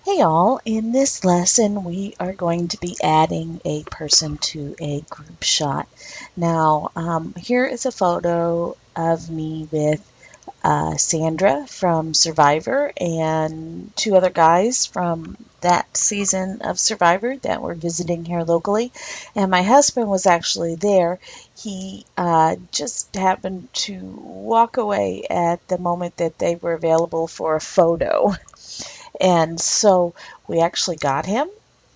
Hey all, in this lesson we are going to be adding a person to a group shot. Now here is a photo of me with Sandra from Survivor and two other guys from that season of Survivor that were visiting here locally. And my husband was actually there. He just happened to walk away at the moment that they were available for a photo. And so we actually got him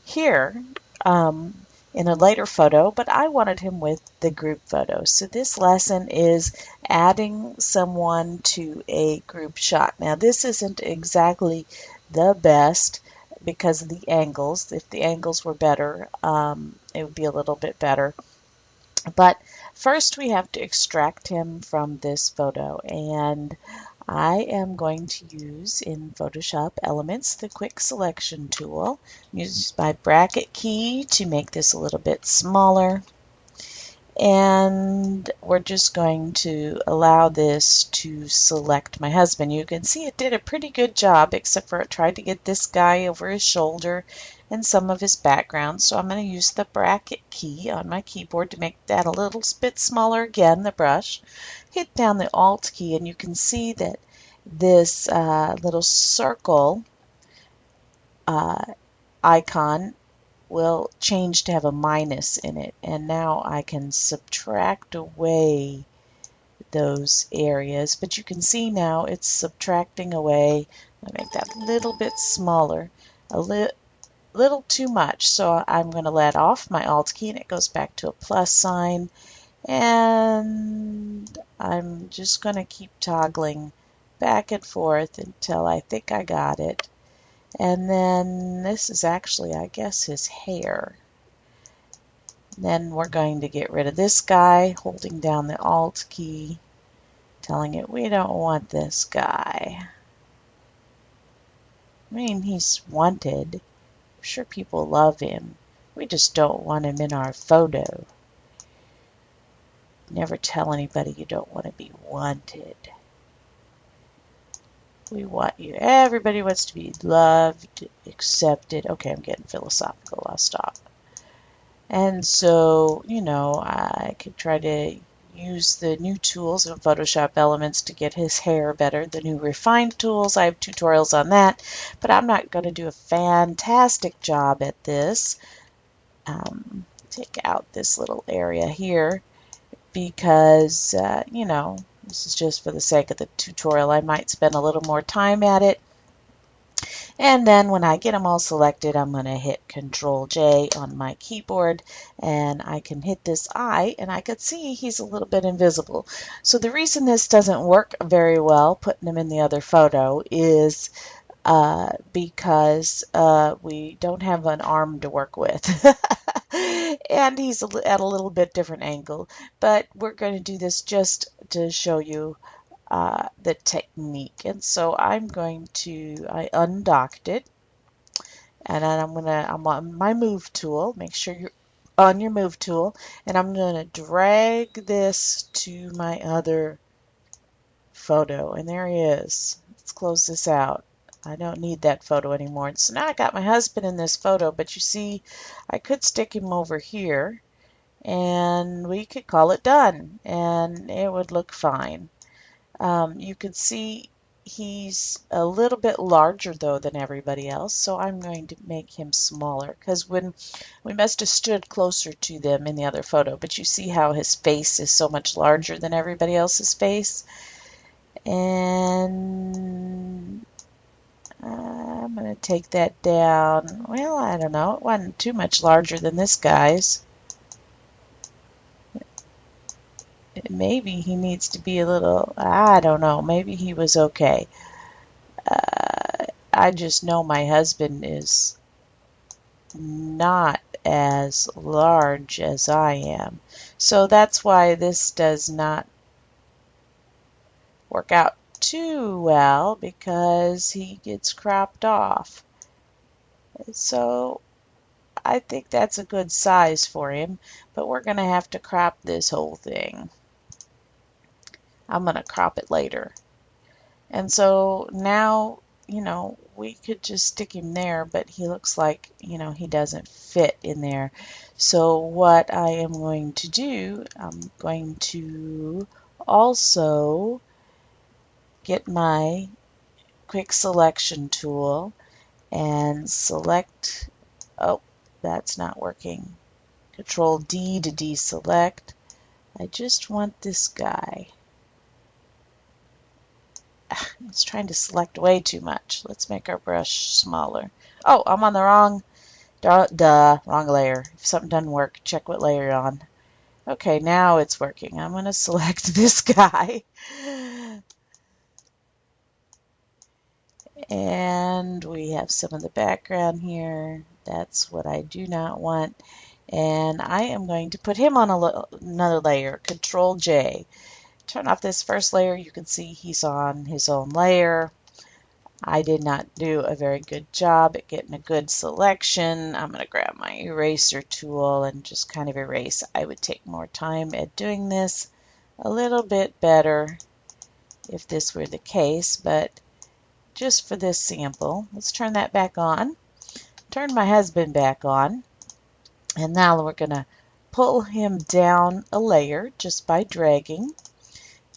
here um, in a later photo, but I wanted him with the group photo. So this lesson is adding someone to a group shot. Now this isn't exactly the best because of the angles. If the angles were better, it would be a little bit better. But first we have to extract him from this photo, and I am going to use in Photoshop Elements the quick selection tool. Use my bracket key to make this a little bit smaller, and we're just going to allow this to select my husband. You can see it did a pretty good job, except for it tried to get this guy over his shoulder and some of his background. So I'm going to use the bracket key on my keyboard to make that a little bit smaller again, the brush. Hit down the Alt key and you can see that this little circle icon will change to have a minus in it, and now I can subtract away those areas, but you can see now it's subtracting away. I'll make that a little bit smaller, a little too much, so I'm going to let off my Alt key and it goes back to a plus sign, and I'm just going to keep toggling back and forth until I think I got it. And then this is actually, I guess, his hair. Then we're going to get rid of this guy, holding down the Alt key, telling it we don't want this guy. I mean, he's wanted. I'm sure people love him. We just don't want him in our photo. Never tell anybody you don't want to be wanted. We want you. Everybody wants to be loved, accepted. Okay, I'm getting philosophical. I'll stop. And so, I could try to use the new tools in Photoshop Elements to get his hair better. The new refined tools, I have tutorials on that, but I'm not going to do a fantastic job at this. Take out this little area here because, this is just for the sake of the tutorial. I might spend a little more time at it. And then when I get them all selected, I'm going to hit Control J on my keyboard, and I can hit this eye, and I could see he's a little bit invisible. So the reason this doesn't work very well, putting him in the other photo, is because we don't have an arm to work with. And he's at a little bit different angle. But we're going to do this just to show you the technique. And so I undocked it, and then I'm on my move tool. Make sure you're on your move tool, and I'm going to drag this to my other photo, and there he is. Let's close this out. I don't need that photo anymore. So now I got my husband in this photo, but you see I could stick him over here and we could call it done, and it would look fine. You can see he's a little bit larger though than everybody else, so I'm going to make him smaller because when we must have stood closer to them in the other photo, but you see how his face is so much larger than everybody else's face. And I'm going to take that down. Well, I don't know. It wasn't too much larger than this guy's. Maybe he needs to be a little, I don't know, maybe he was okay. I just know my husband is not as large as I am. So that's why this does not work out too well, because he gets cropped off. So I think that's a good size for him, but we're going to have to crop this whole thing. I'm going to crop it later. And so now, we could just stick him there, but he looks like, he doesn't fit in there. So what I am going to do, I'm going to also get my quick selection tool and select, oh, that's not working. Control D to deselect. I just want this guy. It's trying to select way too much. Let's make our brush smaller. Oh, I'm on the wrong layer. If something doesn't work, check what layer you're on. Okay, now it's working. I'm going to select this guy. And we have some of the background here. That's what I do not want. And I am going to put him on another layer. Control J. Turn off this first layer. You can see he's on his own layer. I did not do a very good job at getting a good selection. I'm going to grab my eraser tool and just kind of erase. I would take more time at doing this a little bit better if this were the case, but just for this sample, let's turn that back on. Turn my husband back on. And now we're going to pull him down a layer just by dragging.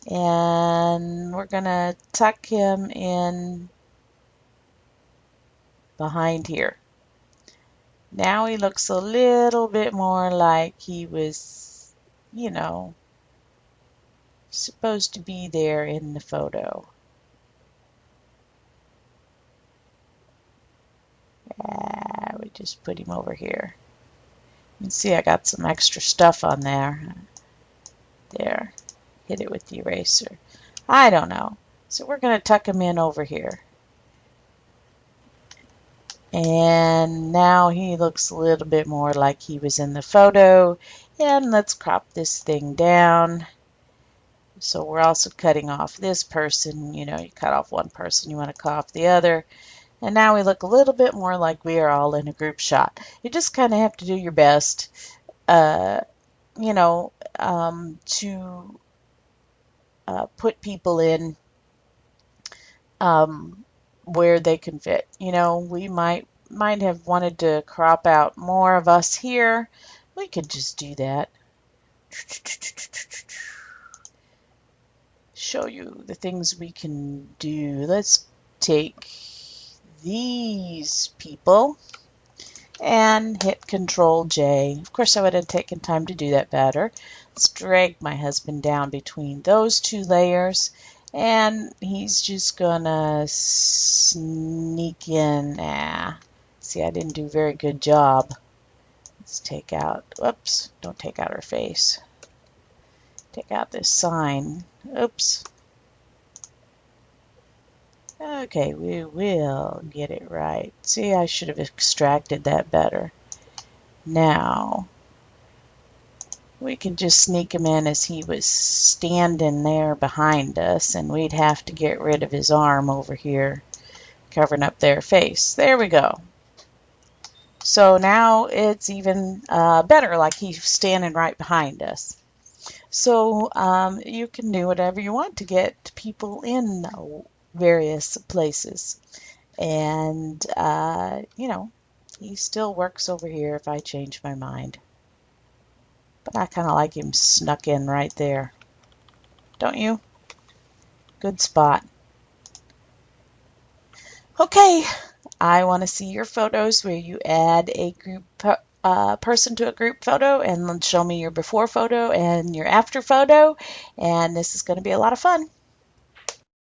And we're going to tuck him in behind here. Now he looks a little bit more like he was, supposed to be there in the photo. We just put him over here. You can see I got some extra stuff on there. There. Hit it with the eraser. I don't know. So we're going to tuck him in over here. And now he looks a little bit more like he was in the photo. And let's crop this thing down. So we're also cutting off this person. You cut off one person, you want to cut off the other. And now we look a little bit more like we are all in a group shot. You just kind of have to do your best, to put people in where they can fit. We might have wanted to crop out more of us here. We could just do that. Show you the things we can do. Let's take these people and hit Control J. Of course, I would have taken time to do that better. Let's drag my husband down between those two layers, and he's just gonna sneak in. See, I didn't do a very good job. Let's take out, whoops, don't take out her face. Take out this sign. Oops. Okay, we will get it right. See, I should have extracted that better. Now, we can just sneak him in as he was standing there behind us, and we'd have to get rid of his arm over here, covering up their face. There we go. So now it's even better, like he's standing right behind us. So you can do whatever you want to get people in various places. And, he still works over here if I change my mind. But I kind of like him snuck in right there. Don't you? Good spot. Okay, I want to see your photos where you add a group person to a group photo, and show me your before photo and your after photo. And this is going to be a lot of fun.